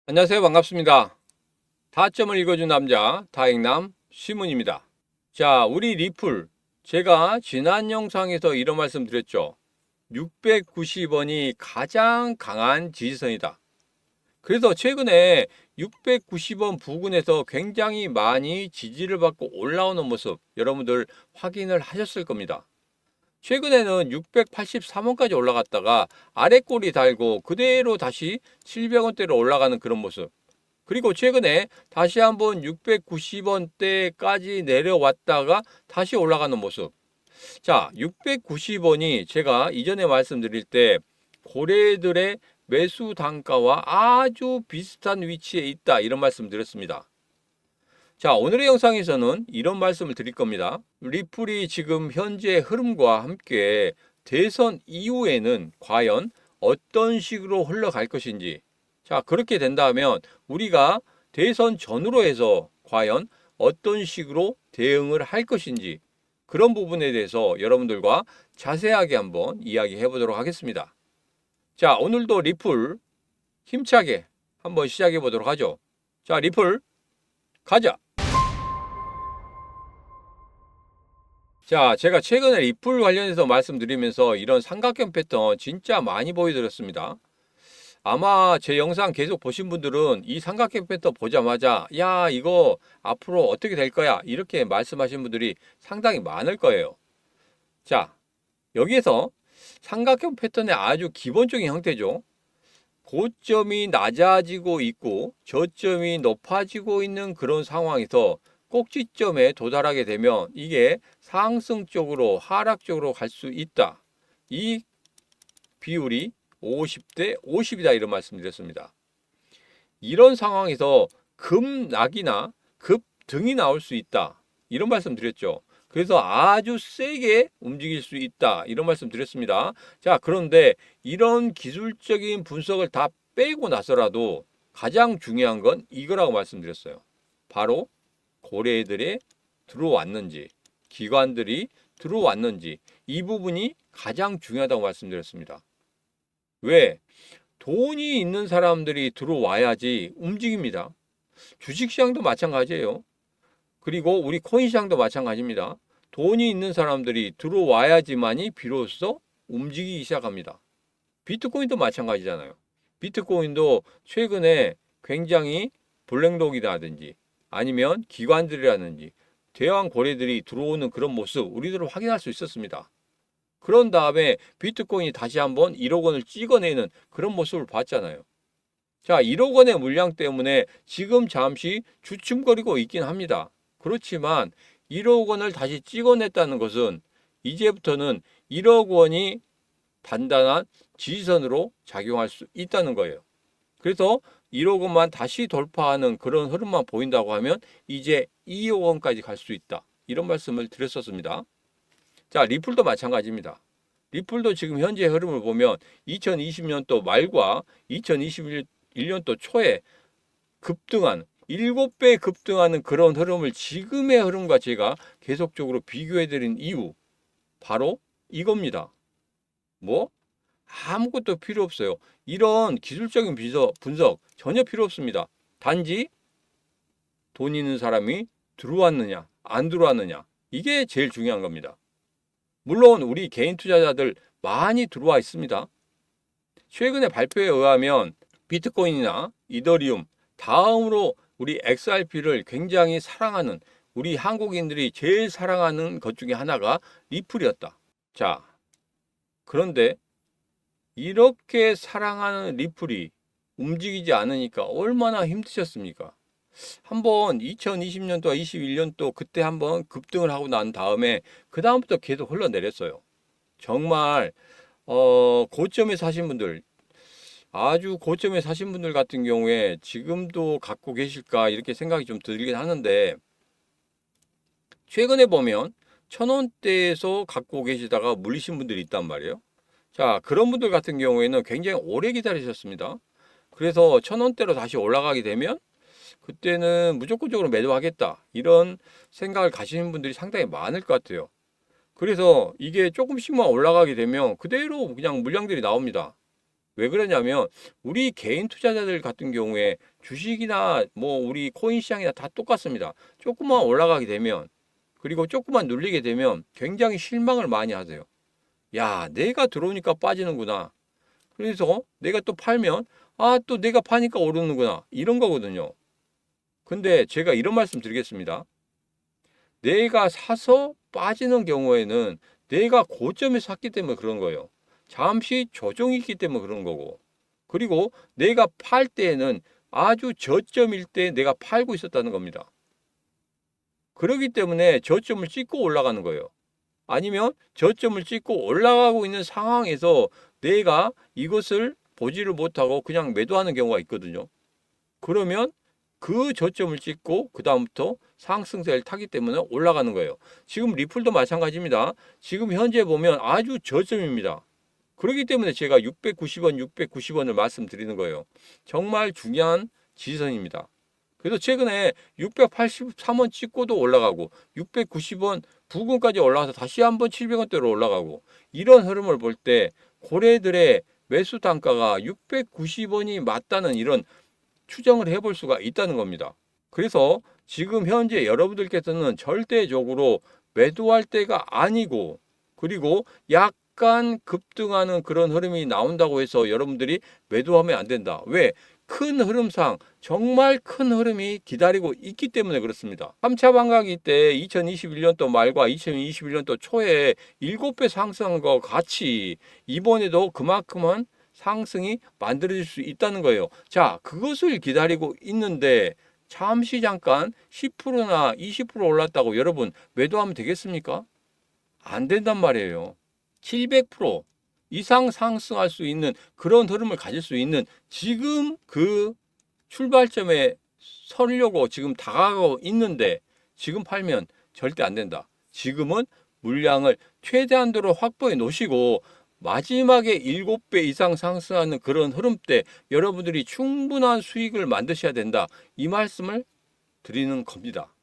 안녕하세요. 반갑습니다. 다점을 읽어준 남자 다행남 시문입니다. 자, 우리 리플 제가 지난 영상에서 이런 말씀 드렸죠. 690원이 가장 강한 지지선이다. 그래서 최근에 690원 부근에서 굉장히 많이 지지를 받고 올라오는 모습 여러분들 확인을 하셨을 겁니다. 최근에는 683원까지 올라갔다가 아래 꼬리 달고 그대로 다시 700원대로 올라가는 그런 모습. 그리고 최근에 다시 한번 690원대까지 내려왔다가 다시 올라가는 모습. 자, 690원이 제가 이전에 말씀드릴 때 고래들의 매수 단가와 아주 비슷한 위치에 있다 이런 말씀 드렸습니다. 자, 오늘의 영상에서는 이런 말씀을 드릴 겁니다. 리플이 지금 현재 흐름과 함께 대선 이후에는 과연 어떤 식으로 흘러갈 것인지, 자, 그렇게 된다면 우리가 대선 전후로 해서 과연 어떤 식으로 대응을 할 것인지 그런 부분에 대해서 여러분들과 자세하게 한번 이야기해 보도록 하겠습니다. 자, 오늘도 리플 힘차게 한번 시작해 보도록 하죠. 자, 리플 가자. 자, 제가 최근에 리플 관련해서 말씀드리면서 이런 삼각형 패턴 진짜 많이 보여드렸습니다. 아마 제 영상 계속 보신 분들은 이 삼각형 패턴 보자마자 야, 이거 앞으로 어떻게 될 거야 이렇게 말씀하신 분들이 상당히 많을 거예요. 자, 여기에서 삼각형 패턴의 아주 기본적인 형태죠. 고점이 낮아지고 있고 저점이 높아지고 있는 그런 상황에서 꼭지점에 도달하게 되면 이게 상승 쪽으로 하락 쪽으로 갈 수 있다. 이 비율이 50대 50이다 이런 말씀드렸습니다. 이런 상황에서 급락이나 급등이 나올 수 있다. 이런 말씀 드렸죠. 그래서 아주 세게 움직일 수 있다. 이런 말씀 드렸습니다. 자, 그런데 이런 기술적인 분석을 다 빼고 나서라도 가장 중요한 건 이거라고 말씀드렸어요. 바로 고래들이 들어왔는지, 기관들이 들어왔는지 이 부분이 가장 중요하다고 말씀드렸습니다. 왜? 돈이 있는 사람들이 들어와야지 움직입니다. 주식시장도 마찬가지예요. 그리고 우리 코인 시장도 마찬가지입니다. 돈이 있는 사람들이 들어와야지만이 비로소 움직이기 시작합니다. 비트코인도 마찬가지잖아요. 비트코인도 최근에 굉장히 블랙록이라든지 아니면 기관들이라든지 대왕 고래들이 들어오는 그런 모습 우리들은 확인할 수 있었습니다. 그런 다음에 비트코인이 다시 한번 1억 원을 찍어내는 그런 모습을 봤잖아요. 자, 1억 원의 물량 때문에 지금 잠시 주춤거리고 있긴 합니다. 그렇지만 1억 원을 다시 찍어냈다는 것은 이제부터는 1억 원이 단단한 지지선으로 작용할 수 있다는 거예요. 그래서 1억 원만 다시 돌파하는 그런 흐름만 보인다고 하면 이제 2억 원까지 갈 수 있다. 이런 말씀을 드렸었습니다. 자, 리플도 마찬가지입니다. 리플도 지금 현재 흐름을 보면 2020년도 말과 2021년도 초에 급등한 7배 급등하는 그런 흐름을 지금의 흐름과 제가 계속적으로 비교해 드린 이유 바로 이겁니다. 뭐? 아무것도 필요 없어요. 이런 기술적인 분석 전혀 필요 없습니다. 단지 돈 있는 사람이 들어왔느냐 안 들어왔느냐 이게 제일 중요한 겁니다. 물론 우리 개인 투자자들 많이 들어와 있습니다. 최근에 발표에 의하면 비트코인이나 이더리움 다음으로 우리 XRP를 굉장히 사랑하는 우리 한국인들이 제일 사랑하는 것 중에 하나가 리플이었다. 자, 그런데 이렇게 사랑하는 리플이 움직이지 않으니까 얼마나 힘드셨습니까? 한번 2020년도와 21년도 그때 한번 급등을 하고 난 다음에 그 다음부터 계속 흘러내렸어요. 정말 고점에 사신 분들 아주 고점에 사신 분들 같은 경우에 지금도 갖고 계실까 이렇게 생각이 좀 들긴 하는데 최근에 보면 1,000원대에서 갖고 계시다가 물리신 분들이 있단 말이에요. 자, 그런 분들 같은 경우에는 굉장히 오래 기다리셨습니다. 그래서 1,000원대로 다시 올라가게 되면 그때는 무조건적으로 매도하겠다 이런 생각을 가시는 분들이 상당히 많을 것 같아요. 그래서 이게 조금씩만 올라가게 되면 그대로 그냥 물량들이 나옵니다. 왜 그러냐면 우리 개인 투자자들 같은 경우에 주식이나 뭐 우리 코인 시장이나 다 똑같습니다. 조금만 올라가게 되면 그리고 조금만 눌리게 되면 굉장히 실망을 많이 하세요. 야, 내가 들어오니까 빠지는구나. 그래서 내가 또 팔면 또 내가 파니까 오르는구나. 이런 거거든요. 근데 제가 이런 말씀 드리겠습니다. 내가 사서 빠지는 경우에는 내가 고점에 샀기 때문에 그런 거예요. 잠시 조정이 있기 때문에 그런 거고. 그리고 내가 팔 때에는 아주 저점일 때 내가 팔고 있었다는 겁니다. 그렇기 때문에 저점을 찍고 올라가는 거예요. 아니면 저점을 찍고 올라가고 있는 상황에서 내가 이것을 보지를 못하고 그냥 매도하는 경우가 있거든요. 그러면 그 저점을 찍고 그 다음부터 상승세를 타기 때문에 올라가는 거예요. 지금 리플도 마찬가지입니다. 지금 현재 보면 아주 저점입니다. 그렇기 때문에 제가 690원, 690원을 말씀드리는 거예요. 정말 중요한 지선입니다. 그래서 최근에 683원 찍고도 올라가고 690원 부근까지 올라가서 다시 한번 700원대로 올라가고 이런 흐름을 볼 때 고래들의 매수 단가가 690원이 맞다는 이런 추정을 해볼 수가 있다는 겁니다. 그래서 지금 현재 여러분들께서는 절대적으로 매도할 때가 아니고 그리고 약간 급등하는 그런 흐름이 나온다고 해서 여러분들이 매도하면 안 된다. 왜? 큰 흐름상 정말 큰 흐름이 기다리고 있기 때문에 그렇습니다. 3차 반감기 때 2021년도 말과 2021년도 초에 7배 상승한 것 같이 이번에도 그만큼은 상승이 만들어질 수 있다는 거예요. 자, 그것을 기다리고 있는데 잠시 잠깐 10%나 20% 올랐다고 여러분 매도하면 되겠습니까? 안 된단 말이에요. 700% 이상 상승할 수 있는 그런 흐름을 가질 수 있는 지금 그 출발점에 서려고 지금 다가가고 있는데 지금 팔면 절대 안 된다. 지금은 물량을 최대한도로 확보해 놓으시고 마지막에 7배 이상 상승하는 그런 흐름 때 여러분들이 충분한 수익을 만드셔야 된다. 이 말씀을 드리는 겁니다.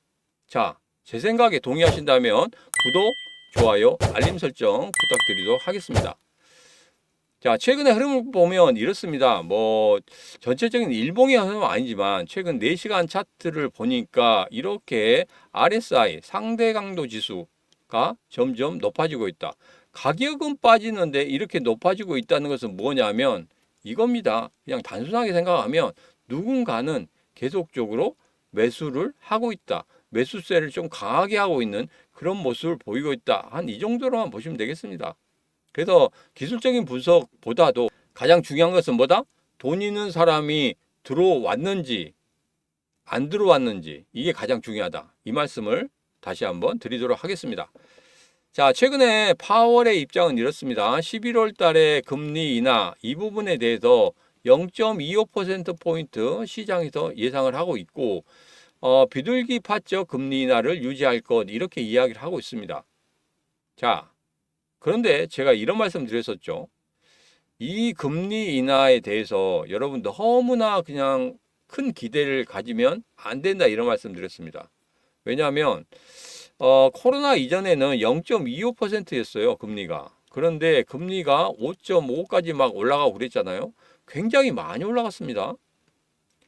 자, 제 생각에 동의하신다면 구독, 좋아요, 알림 설정 부탁드리도록 하겠습니다. 자, 최근의 흐름을 보면 이렇습니다. 뭐 전체적인 일봉의 흐름은 아니지만 최근 4시간 차트를 보니까 이렇게 RSI 상대 강도 지수가 점점 높아지고 있다. 가격은 빠지는데 이렇게 높아지고 있다는 것은 뭐냐면 이겁니다. 그냥 단순하게 생각하면 누군가는 계속적으로 매수를 하고 있다. 매수세를 좀 강하게 하고 있는 그런 모습을 보이고 있다. 한 이 정도로만 보시면 되겠습니다. 그래서 기술적인 분석보다도 가장 중요한 것은 뭐다? 돈 있는 사람이 들어왔는지 안 들어왔는지 이게 가장 중요하다. 이 말씀을 다시 한번 드리도록 하겠습니다. 자, 최근에 파월의 입장은 이렇습니다. 11월 달에 금리 인하 이 부분에 대해서 0.25%포인트 시장에서 예상을 하고 있고 비둘기 팥적 금리 인하를 유지할 것 이렇게 이야기를 하고 있습니다. 자, 그런데 제가 이런 말씀 드렸었죠. 이 금리 인하에 대해서 여러분 너무나 그냥 큰 기대를 가지면 안 된다 이런 말씀 드렸습니다. 왜냐하면 코로나 이전에는 0.25%였어요 금리가. 그런데 금리가 5.5까지 막 올라가고 그랬잖아요. 굉장히 많이 올라갔습니다.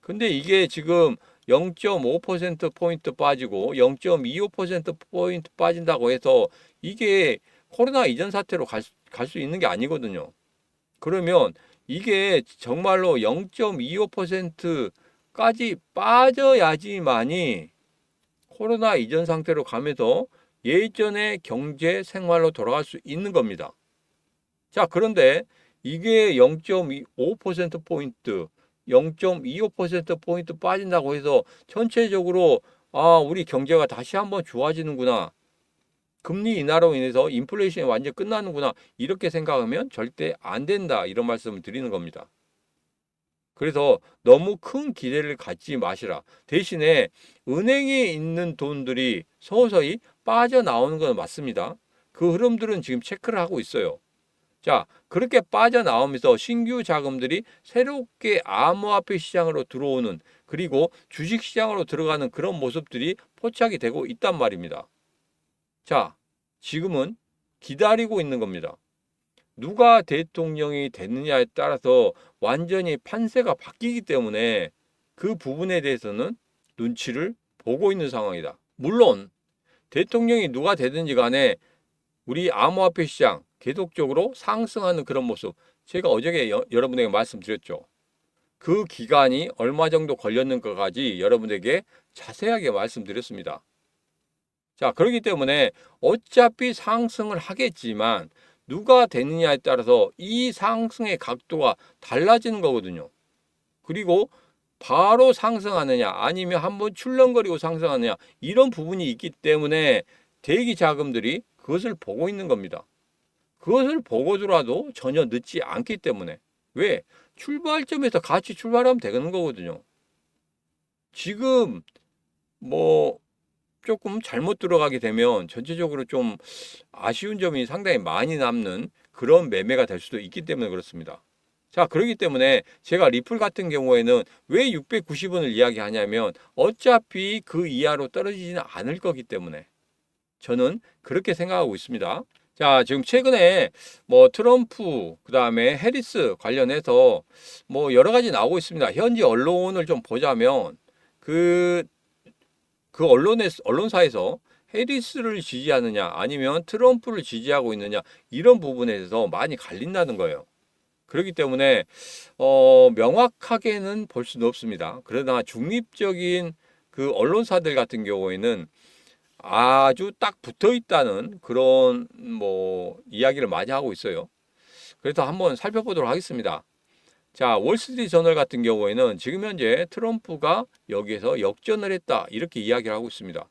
근데 이게 지금 0.5%포인트 빠지고 0.25%포인트 빠진다고 해서 이게 코로나 이전 사태로 갈 수 있는 게 아니거든요. 그러면 이게 정말로 0.25%까지 빠져야지만이 코로나 이전 상태로 가면서 예전의 경제 생활로 돌아갈 수 있는 겁니다. 자, 그런데 이게 0.25%포인트, 0.25%포인트 빠진다고 해서 전체적으로 우리 경제가 다시 한번 좋아지는구나. 금리 인하로 인해서 인플레이션이 완전히 끝나는구나. 이렇게 생각하면 절대 안 된다. 이런 말씀을 드리는 겁니다. 그래서 너무 큰 기대를 갖지 마시라. 대신에 은행에 있는 돈들이 서서히 빠져나오는 건 맞습니다. 그 흐름들은 지금 체크를 하고 있어요. 자, 그렇게 빠져나오면서 신규 자금들이 새롭게 암호화폐 시장으로 들어오는 그리고 주식 시장으로 들어가는 그런 모습들이 포착이 되고 있단 말입니다. 자, 지금은 기다리고 있는 겁니다. 누가 대통령이 됐느냐에 따라서 완전히 판세가 바뀌기 때문에 그 부분에 대해서는 눈치를 보고 있는 상황이다. 물론 대통령이 누가 되든지 간에 우리 암호화폐 시장 계속적으로 상승하는 그런 모습, 제가 어저께 여러분에게 말씀드렸죠. 그 기간이 얼마 정도 걸렸는가까지 여러분에게 자세하게 말씀드렸습니다. 자, 그렇기 때문에 어차피 상승을 하겠지만 누가 되느냐에 따라서 이 상승의 각도가 달라지는 거거든요. 그리고 바로 상승하느냐 아니면 한번 출렁거리고 상승하느냐, 이런 부분이 있기 때문에 대기 자금들이 그것을 보고 있는 겁니다. 그것을 보고더라도 전혀 늦지 않기 때문에. 왜? 출발점에서 같이 출발하면 되는 거거든요. 지금 뭐 조금 잘못 들어가게 되면 전체적으로 좀 아쉬운 점이 상당히 많이 남는 그런 매매가 될 수도 있기 때문에 그렇습니다. 자, 그렇기 때문에 제가 리플 같은 경우에는 왜 690원을 이야기하냐면 어차피 그 이하로 떨어지지는 않을 거기 때문에 저는 그렇게 생각하고 있습니다. 자, 지금 최근에 뭐 트럼프, 그다음에 해리스 관련해서 뭐 여러 가지 나오고 있습니다. 현지 언론을 좀 보자면 그 언론사에서 해리스를 지지하느냐 아니면 트럼프를 지지하고 있느냐, 이런 부분에 대해서 많이 갈린다는 거예요. 그렇기 때문에 명확하게는 볼 수는 없습니다. 그러나 중립적인 그 언론사들 같은 경우에는 아주 딱 붙어 있다는 그런 뭐 이야기를 많이 하고 있어요. 그래서 한번 살펴보도록 하겠습니다. 자, 월스트리트 저널 같은 경우에는 지금 현재 트럼프가 여기에서 역전을 했다, 이렇게 이야기를 하고 있습니다.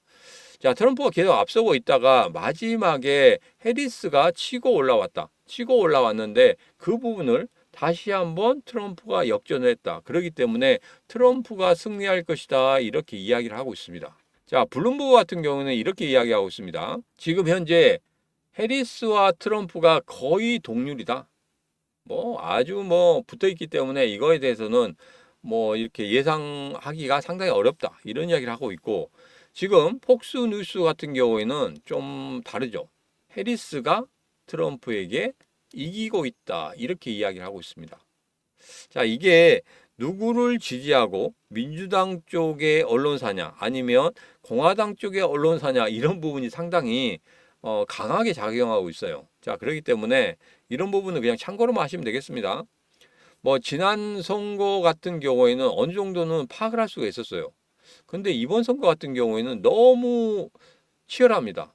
자, 트럼프가 계속 앞서고 있다가 마지막에 해리스가 치고 올라왔다. 치고 올라왔는데 그 부분을 다시 한번 트럼프가 역전을 했다. 그렇기 때문에 트럼프가 승리할 것이다, 이렇게 이야기를 하고 있습니다. 자, 블룸버그 같은 경우는 이렇게 이야기하고 있습니다. 지금 현재 해리스와 트럼프가 거의 동률이다. 뭐 아주 뭐 붙어 있기 때문에 이거에 대해서는 뭐 이렇게 예상하기가 상당히 어렵다, 이런 이야기를 하고 있고, 지금 폭스 뉴스 같은 경우에는 좀 다르죠. 해리스가 트럼프에게 이기고 있다, 이렇게 이야기를 하고 있습니다. 자, 이게 누구를 지지하고 민주당 쪽의 언론사냐 아니면 공화당 쪽의 언론사냐, 이런 부분이 상당히 강하게 작용하고 있어요. 자, 그렇기 때문에 이런 부분은 그냥 참고로만 하시면 되겠습니다. 뭐 지난 선거 같은 경우에는 어느 정도는 파악을 할 수가 있었어요. 근데 이번 선거 같은 경우에는 너무 치열합니다.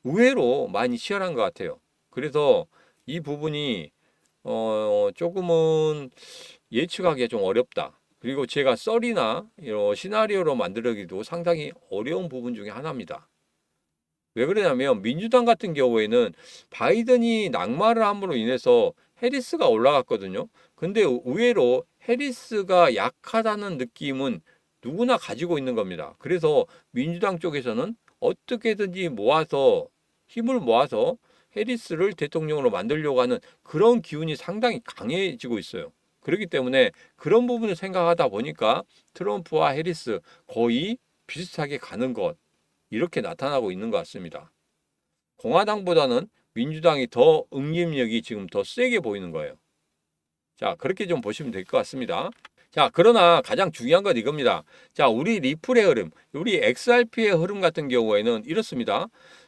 의외로 많이 치열한 것 같아요. 그래서 이 부분이 조금은 예측하기가 좀 어렵다. 그리고 제가 썰이나 시나리오로 만들기도 상당히 어려운 부분 중에 하나입니다. 왜 그러냐면 민주당 같은 경우에는 바이든이 낙마를 함으로 인해서 해리스가 올라갔거든요. 근데 의외로 해리스가 약하다는 느낌은 누구나 가지고 있는 겁니다. 그래서 민주당 쪽에서는 어떻게든지 모아서 힘을 모아서 해리스를 대통령으로 만들려고 하는 그런 기운이 상당히 강해지고 있어요. 그렇기 때문에 그런 부분을 생각하다 보니까 트럼프와 해리스 거의 비슷하게 가는 것, 이렇게 나타나고 있는 것 같습니다. 공화당보다는 민주당이 더 응집력이 지금 더 세게 보이는 거예요. 자, 그렇게 좀 보시면 될 것 같습니다. 자, 그러나 가장 중요한 건 이겁니다. 자, 우리 리플의 흐름, 우리 XRP의 흐름 같은 경우에는 이렇습니다.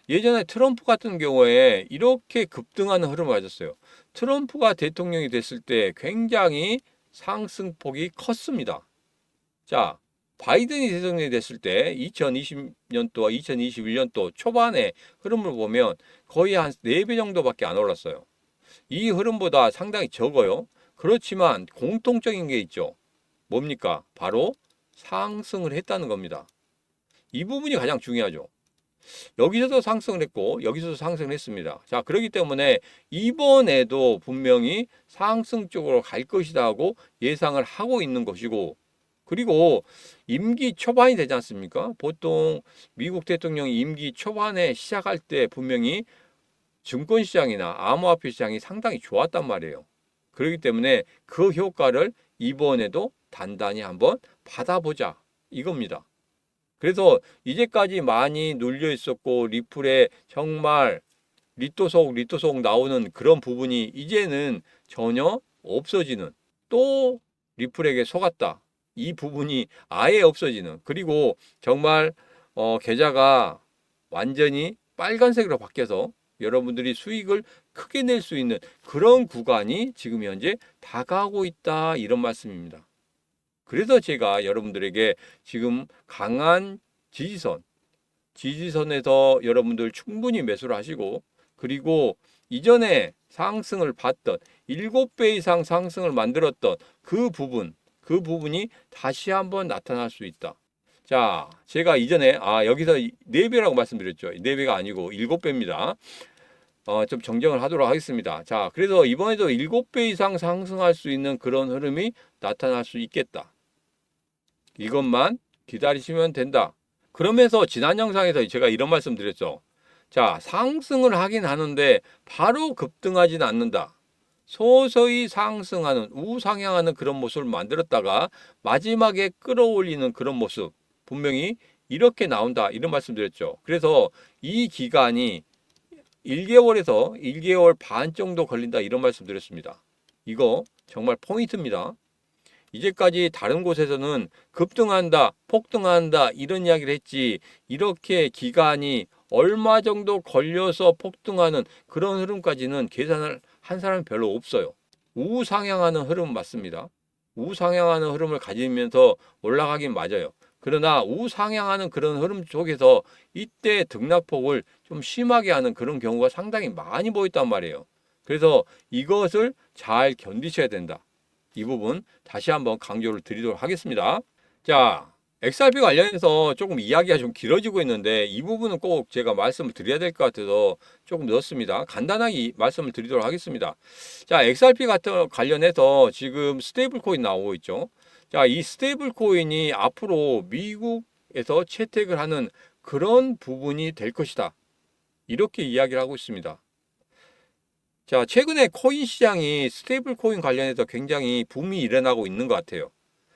예전에 트럼프 같은 경우에 이렇게 급등하는 흐름을 가졌어요. 트럼프가 대통령이 됐을 때 굉장히 상승폭이 컸습니다. 자, 바이든이 대통령이 됐을 때 2020년도와 2021년도 초반에 흐름을 보면 거의 한 4배 정도밖에 안 올랐어요. 이 흐름보다 상당히 적어요. 그렇지만 공통적인 게 있죠. 뭡니까? 바로 상승을 했다는 겁니다. 이 부분이 가장 중요하죠. 여기서도 상승을 했고 여기서도 상승을 했습니다. 자, 그렇기 때문에 이번에도 분명히 상승 쪽으로 갈 것이다 하고 예상을 하고 있는 것이고, 그리고 임기 초반이 되지 않습니까? 보통 미국 대통령이 임기 초반에 시작할 때 분명히 증권시장이나 암호화폐 시장이 상당히 좋았단 말이에요. 그렇기 때문에 그 효과를 이번에도 단단히 한번 받아보자, 이겁니다. 그래서 이제까지 많이 눌려 있었고 리플에 정말 리토속 나오는 그런 부분이 이제는 전혀 없어지는, 또 리플에게 속았다, 이 부분이 아예 없어지는, 그리고 정말 계좌가 완전히 빨간색으로 바뀌어서 여러분들이 수익을 크게 낼 수 있는 그런 구간이 지금 현재 다가오고 있다, 이런 말씀입니다. 그래서 제가 여러분들에게 지금 강한 지지선에서 여러분들 충분히 매수를 하시고, 그리고 이전에 상승을 봤던 7배 이상 상승을 만들었던 그 부분이 다시 한번 나타날 수 있다. 자, 제가 이전에 여기서 4배라고 말씀드렸죠. 4배가 아니고 7배입니다. 좀 정정을 하도록 하겠습니다. 자, 그래서 이번에도 7배 이상 상승할 수 있는 그런 흐름이 나타날 수 있겠다. 이것만 기다리시면 된다. 그러면서 지난 영상에서 제가 이런 말씀 드렸죠. 자, 상승을 하긴 하는데 바로 급등하진 않는다. 서서히 상승하는, 우상향하는 그런 모습을 만들었다가 마지막에 끌어올리는 그런 모습, 분명히 이렇게 나온다, 이런 말씀 드렸죠. 그래서 이 기간이 1개월에서 1개월 반 정도 걸린다, 이런 말씀 드렸습니다. 이거 정말 포인트입니다. 이제까지 다른 곳에서는 급등한다, 폭등한다, 이런 이야기를 했지, 이렇게 기간이 얼마 정도 걸려서 폭등하는 그런 흐름까지는 계산을 한 사람이 별로 없어요. 우상향하는 흐름 맞습니다. 우상향하는 흐름을 가지면서 올라가긴 맞아요. 그러나 우상향하는 그런 흐름 속에서 이때 등락폭을 좀 심하게 하는 그런 경우가 상당히 많이 보였단 말이에요. 그래서 이것을 잘 견디셔야 된다. 이 부분 다시 한번 강조를 드리도록 하겠습니다. 자, XRP 관련해서 조금 이야기가 좀 길어지고 있는데 이 부분은 꼭 제가 말씀을 드려야 될 것 같아서 조금 넣었습니다. 간단하게 말씀을 드리도록 하겠습니다. 자, XRP 같은 관련해서 지금 스테이블 코인 나오고 있죠. 자, 이 스테이블 코인이 앞으로 미국에서 채택을 하는 그런 부분이 될 것이다, 이렇게 이야기를 하고 있습니다. 자, 최근에 코인 시장이 스테이블 코인 관련해서 굉장히 붐이 일어나고 있는 것 같아요.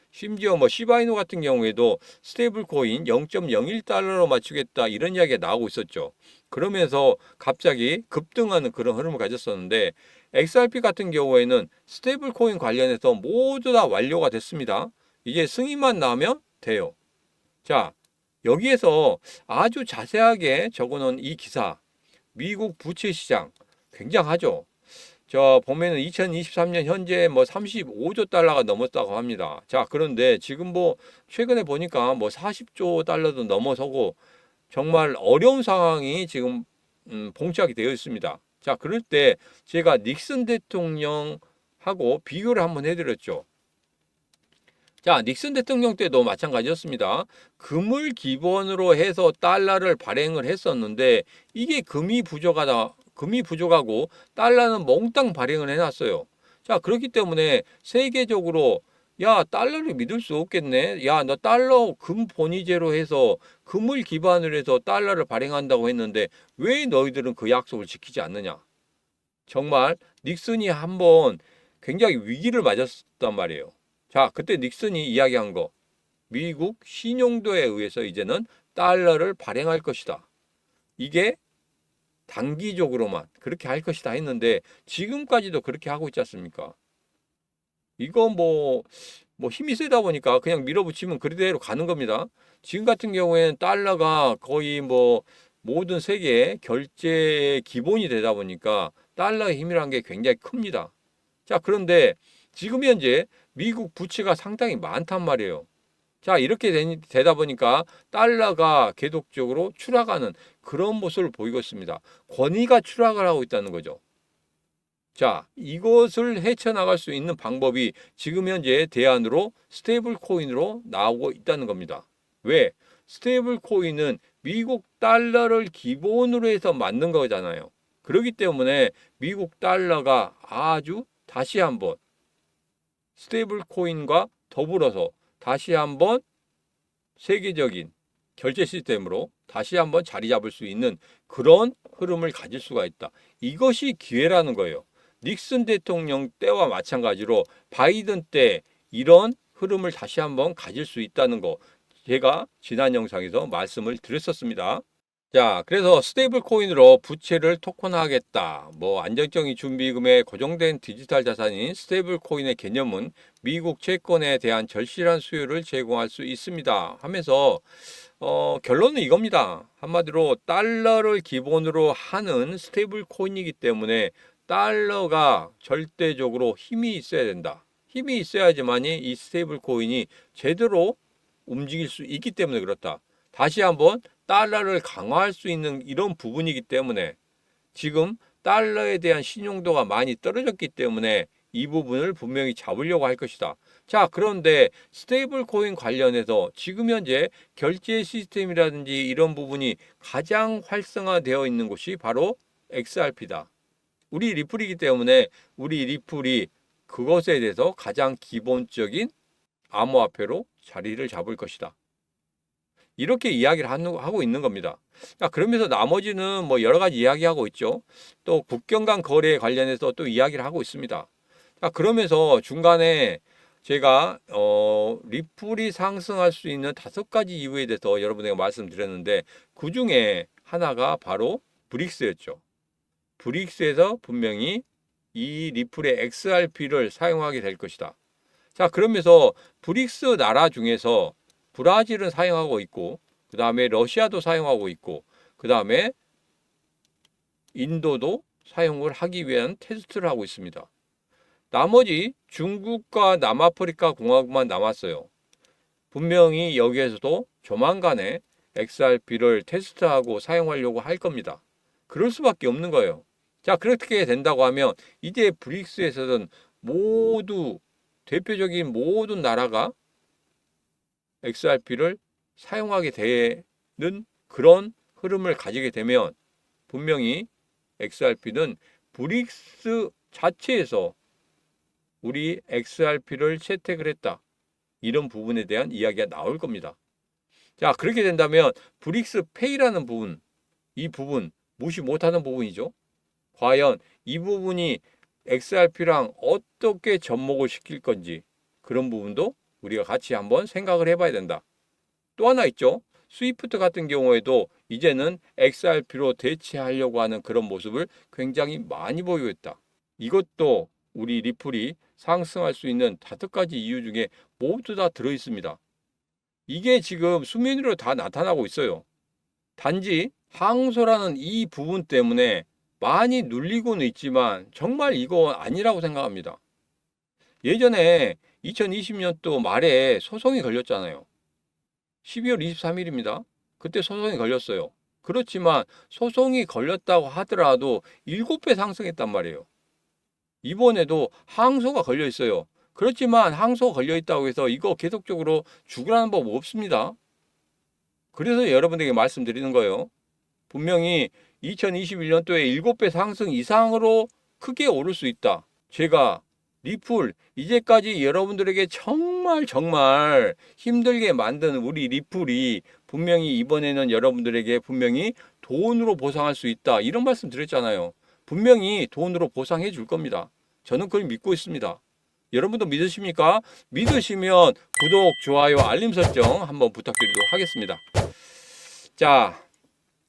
심지어 시바이노 같은 경우에도 스테이블 코인 0.01달러로 맞추겠다, 이런 이야기가 나오고 있었죠. 그러면서 갑자기 급등하는 그런 흐름을 가졌었는데 XRP 같은 경우에는 스테이블 코인 관련해서 모두 다 완료가 됐습니다. 이제 승인만 나오면 돼요. 자, 여기에서 아주 자세하게 적어놓은 이 기사, 미국 부채 시장 굉장하죠. 저 보면은 2023년 현재 35조 달러가 넘었다고 합니다. 자, 그런데 지금 최근에 보니까 40조 달러도 넘어서고 정말 어려운 상황이 지금 봉착이 되어 있습니다. 자, 그럴 때 제가 닉슨 대통령하고 비교를 한번 해드렸죠. 자, 닉슨 대통령 때도 마찬가지였습니다. 금을 기본으로 해서 달러를 발행을 했었는데 이게 금이 부족하고 달러는 몽땅 발행을 해놨어요. 자, 그렇기 때문에 세계적으로 야, 달러를 믿을 수 없겠네. 야, 너 달러 금 본위제로 해서 금을 기반으로 해서 달러를 발행한다고 했는데 왜 너희들은 그 약속을 지키지 않느냐. 정말 닉슨이 한번 굉장히 위기를 맞았단 말이에요. 자, 그때 닉슨이 이야기한 거, 미국 신용도에 의해서 이제는 달러를 발행할 것이다. 이게 단기적으로만 그렇게 할 것이다 했는데 지금까지도 그렇게 하고 있지 않습니까? 이거 힘이 세다 보니까 그냥 밀어붙이면 그대로 가는 겁니다. 지금 같은 경우에는 달러가 거의 모든 세계의 결제의 기본이 되다 보니까 달러의 힘이라는 게 굉장히 큽니다. 자, 그런데 지금 현재 미국 부채가 상당히 많단 말이에요. 자, 이렇게 되다 보니까 달러가 계속적으로 추락하는 그런 모습을 보이고 있습니다. 권위가 추락을 하고 있다는 거죠. 자, 이것을 헤쳐나갈 수 있는 방법이 지금 현재 대안으로 스테이블 코인으로 나오고 있다는 겁니다. 왜? 스테이블 코인은 미국 달러를 기본으로 해서 만든 거잖아요. 그렇기 때문에 미국 달러가 아주 다시 한번 스테이블 코인과 더불어서 다시 한번 세계적인 결제 시스템으로 다시 한번 자리 잡을 수 있는 그런 흐름을 가질 수가 있다. 이것이 기회라는 거예요. 닉슨 대통령 때와 마찬가지로 바이든 때 이런 흐름을 다시 한번 가질 수 있다는 거, 제가 지난 영상에서 말씀을 드렸었습니다. 자, 그래서 스테이블 코인으로 부채를 토큰화하겠다. 뭐 안정적인 준비금의 고정된 디지털 자산인 스테이블 코인의 개념은 미국 채권에 대한 절실한 수요를 제공할 수 있습니다. 하면서 결론은 이겁니다. 한마디로 달러를 기본으로 하는 스테이블 코인이기 때문에 달러가 절대적으로 힘이 있어야 된다. 힘이 있어야지만이 이 스테이블 코인이 제대로 움직일 수 있기 때문에 그렇다. 다시 한번 달러를 강화할 수 있는 이런 부분이기 때문에 지금 달러에 대한 신용도가 많이 떨어졌기 때문에 이 부분을 분명히 잡으려고 할 것이다. 자, 그런데 스테이블 코인 관련해서 지금 현재 결제 시스템이라든지 이런 부분이 가장 활성화되어 있는 곳이 바로 XRP다. 우리 리플이기 때문에 우리 리플이 그것에 대해서 가장 기본적인 암호화폐로 자리를 잡을 것이다. 이렇게 이야기를 하고 있는 겁니다. 자, 그러면서 나머지는 뭐 여러 가지 이야기하고 있죠. 또 국경 간 거래에 관련해서 또 이야기를 하고 있습니다. 자, 그러면서 중간에 제가 리플이 상승할 수 있는 5가지 이유에 대해서 여러분에게 말씀드렸는데 그 중에 하나가 바로 브릭스였죠. 브릭스에서 분명히 이 리플의 XRP를 사용하게 될 것이다. 자, 그러면서 브릭스 나라 중에서 브라질은 사용하고 있고, 그 다음에 러시아도 사용하고 있고, 그 다음에 인도도 사용을 하기 위한 테스트를 하고 있습니다. 나머지 중국과 남아프리카 공화국만 남았어요. 분명히 여기에서도 조만간에 XRP를 테스트하고 사용하려고 할 겁니다. 그럴 수밖에 없는 거예요. 자, 그렇게 된다고 하면 이제 브릭스에서는 모두 대표적인 모든 나라가 XRP를 사용하게 되는 그런 흐름을 가지게 되면 분명히 XRP는 브릭스 자체에서 우리 XRP를 채택을 했다. 이런 부분에 대한 이야기가 나올 겁니다. 자, 그렇게 된다면 브릭스 페이라는 부분, 이 부분 무시 못하는 부분이죠. 과연 이 부분이 XRP랑 어떻게 접목을 시킬 건지 그런 부분도 우리가 같이 한번 생각을 해봐야 된다. 또 하나 있죠. 스위프트 같은 경우에도 이제는 XRP로 대체하려고 하는 그런 모습을 굉장히 많이 보이고 있다. 이것도 우리 리플이 상승할 수 있는 5가지 이유 중에 모두 다 들어있습니다. 이게 지금 수면 위로 다 나타나고 있어요. 단지 항소라는 이 부분 때문에 많이 눌리고는 있지만 정말 이거 아니라고 생각합니다. 예전에 2020년도 말에 소송이 걸렸잖아요. 12월 23일입니다. 그때 소송이 걸렸어요. 그렇지만 소송이 걸렸다고 하더라도 7배 상승했단 말이에요. 이번에도 항소가 걸려 있어요. 그렇지만 항소가 걸려 있다고 해서 이거 계속적으로 죽으라는 법 없습니다. 그래서 여러분에게 말씀드리는 거예요. 분명히 2021년도에 7배 상승 이상으로 크게 오를 수 있다. 제가 리플 이제까지 여러분들에게 정말 힘들게 만든 우리 리플이 분명히 이번에는 여러분들에게 분명히 돈으로 보상할 수 있다. 이런 말씀 드렸잖아요. 분명히 돈으로 보상해 줄 겁니다. 저는 그걸 믿고 있습니다. 여러분도 믿으십니까? 믿으시면 구독, 좋아요, 알림 설정 한번 부탁드리도록 하겠습니다. 자,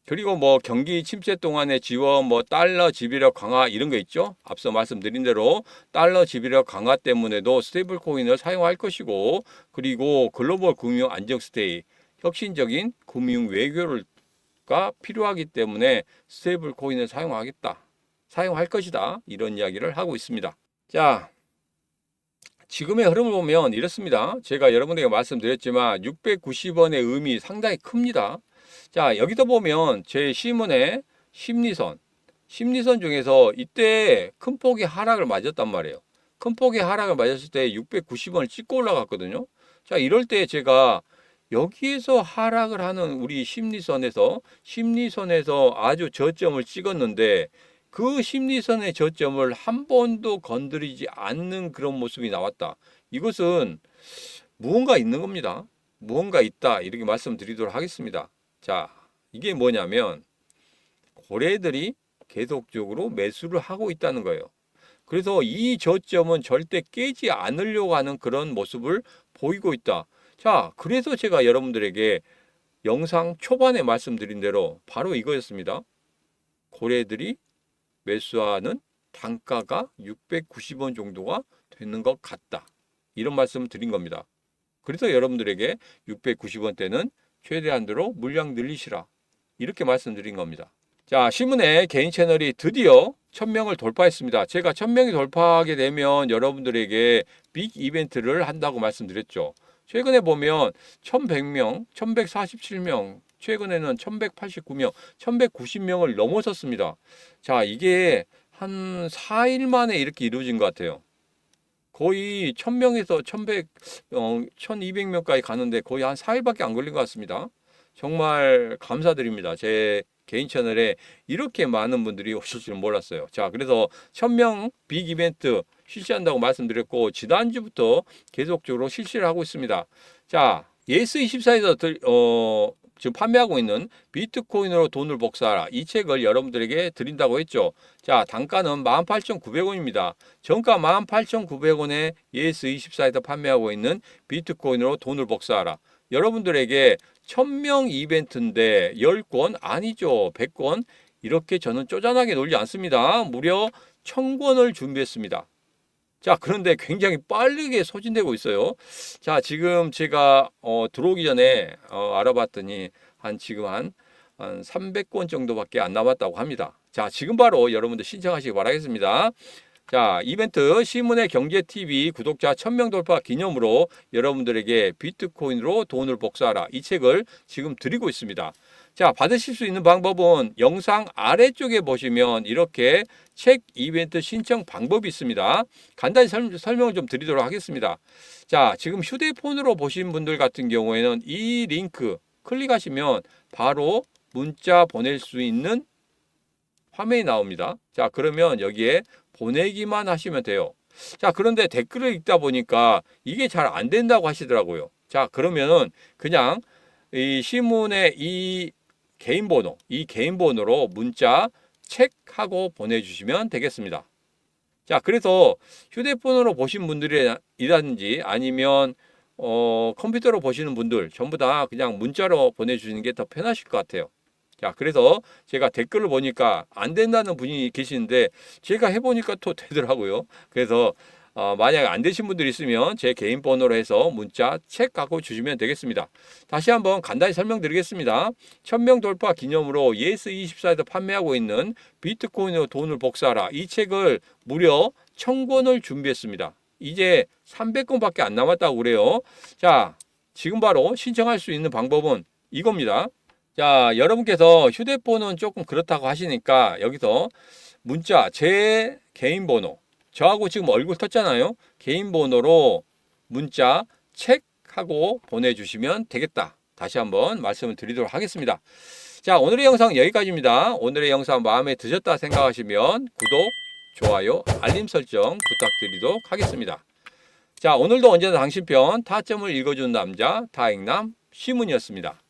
그리고 뭐 경기 침체 동안의 지원, 뭐 달러 지배력 강화 이런 거 있죠. 앞서 말씀드린 대로 달러 지배력 강화 때문에도 스테이블 코인을 사용할 것이고, 그리고 글로벌 금융 안정 스테이, 혁신적인 금융 외교가 필요하기 때문에 스테이블 코인을 사용할 것이다. 이런 이야기를 하고 있습니다. 자, 지금의 흐름을 보면 이렇습니다. 제가 여러분에게 말씀드렸지만 690원의 의미 상당히 큽니다. 자, 여기서 보면 제 시문의 심리선 중에서 이때 큰 폭의 하락을 맞았단 말이에요. 큰 폭의 하락을 맞았을 때 690원을 찍고 올라갔거든요. 자, 이럴 때 제가 여기에서 하락을 하는 우리 심리선에서 아주 저점을 찍었는데 그 심리선의 저점을 한 번도 건드리지 않는 그런 모습이 나왔다. 이것은 무언가 있는 겁니다. 무언가 있다. 이렇게 말씀드리도록 하겠습니다. 자, 이게 뭐냐면 고래들이 계속적으로 매수를 하고 있다는 거예요. 그래서 이 저점은 절대 깨지 않으려고 하는 그런 모습을 보이고 있다. 자, 그래서 제가 여러분들에게 영상 초반에 말씀드린 대로 바로 이거였습니다. 고래들이 매수하는 단가가 690원 정도가 되는 것 같다. 이런 말씀을 드린 겁니다. 그래서 여러분들에게 690원대는 최대한대로 물량 늘리시라. 이렇게 말씀드린 겁니다. 자, 시문의 개인 채널이 드디어 1000명을 돌파했습니다. 제가 1000명이 돌파하게 되면 여러분들에게 빅 이벤트를 한다고 말씀드렸죠. 최근에 보면 1100명, 1147명, 최근에는 1189명, 1190명을 넘어섰습니다. 자, 이게 한 4일 만에 이렇게 이루어진 것 같아요. 거의 1000명에서 1200명까지 가는데 거의 한 4일밖에 안 걸린 것 같습니다. 정말 감사드립니다. 제 개인 채널에 이렇게 많은 분들이 오실 줄은 몰랐어요. 자, 그래서 1000명 빅 이벤트 실시한다고 말씀드렸고, 지난주부터 계속적으로 실시를 하고 있습니다. 자, 예스24에서 지금 판매하고 있는 비트코인으로 돈을 복사하라. 이 책을 여러분들에게 드린다고 했죠. 자, 단가는 18,900원입니다. 정가 18,900원에 예스24에서 판매하고 있는 비트코인으로 돈을 복사하라. 여러분들에게 1000명 이벤트인데 10권 아니죠. 100권 이렇게 저는 쪼잔하게 놀지 않습니다. 무려 1000권을 준비했습니다. 자, 그런데 굉장히 빠르게 소진되고 있어요. 자, 지금 제가 들어오기 전에 알아봤더니 지금 한 300권 정도밖에 안 남았다고 합니다. 자, 지금 바로 여러분들 신청하시기 바라겠습니다. 자, 이벤트 시문의 경제TV 구독자 1000명 돌파 기념으로 여러분들에게 비트코인으로 돈을 복사하라. 이 책을 지금 드리고 있습니다. 자, 받으실 수 있는 방법은 영상 아래쪽에 보시면 이렇게 책 이벤트 신청 방법이 있습니다. 간단히 설명을 좀 드리도록 하겠습니다. 자, 지금 휴대폰으로 보신 분들 같은 경우에는 이 링크 클릭하시면 바로 문자 보낼 수 있는 화면이 나옵니다. 자, 그러면 여기에 보내기만 하시면 돼요. 자, 그런데 댓글을 읽다 보니까 이게 잘 안 된다고 하시더라고요. 자, 그러면은 그냥 이 시문의 이 개인 번호로 문자 체크하고 보내주시면 되겠습니다. 자, 그래서 휴대폰으로 보신 분들이라든지 아니면 컴퓨터로 보시는 분들 전부 다 그냥 문자로 보내주시는 게 더 편하실 것 같아요. 자, 그래서 제가 댓글을 보니까 안 된다는 분이 계시는데 제가 해보니까 또 되더라고요. 그래서 만약에 안 되신 분들이 있으면 제 개인 번호로 해서 문자 체크하고 주시면 되겠습니다. 다시 한번 간단히 설명드리겠습니다. 1000명 돌파 기념으로 예스24에서 판매하고 있는 비트코인으로 돈을 복사하라. 이 책을 무려 1000권을 준비했습니다. 이제 300권밖에 안 남았다고 그래요. 자, 지금 바로 신청할 수 있는 방법은 이겁니다. 자, 여러분께서 휴대폰은 조금 그렇다고 하시니까 여기서 문자 제 개인 번호, 저하고 지금 얼굴 떴잖아요. 개인 번호로 문자 체크하고 보내주시면 되겠다. 다시 한번 말씀을 드리도록 하겠습니다. 자, 오늘의 영상 여기까지입니다. 오늘의 영상 마음에 드셨다 생각하시면 구독, 좋아요, 알림 설정 부탁드리도록 하겠습니다. 자, 오늘도 언제나 당신 편 타점을 읽어주는 남자 다행남 시문이었습니다.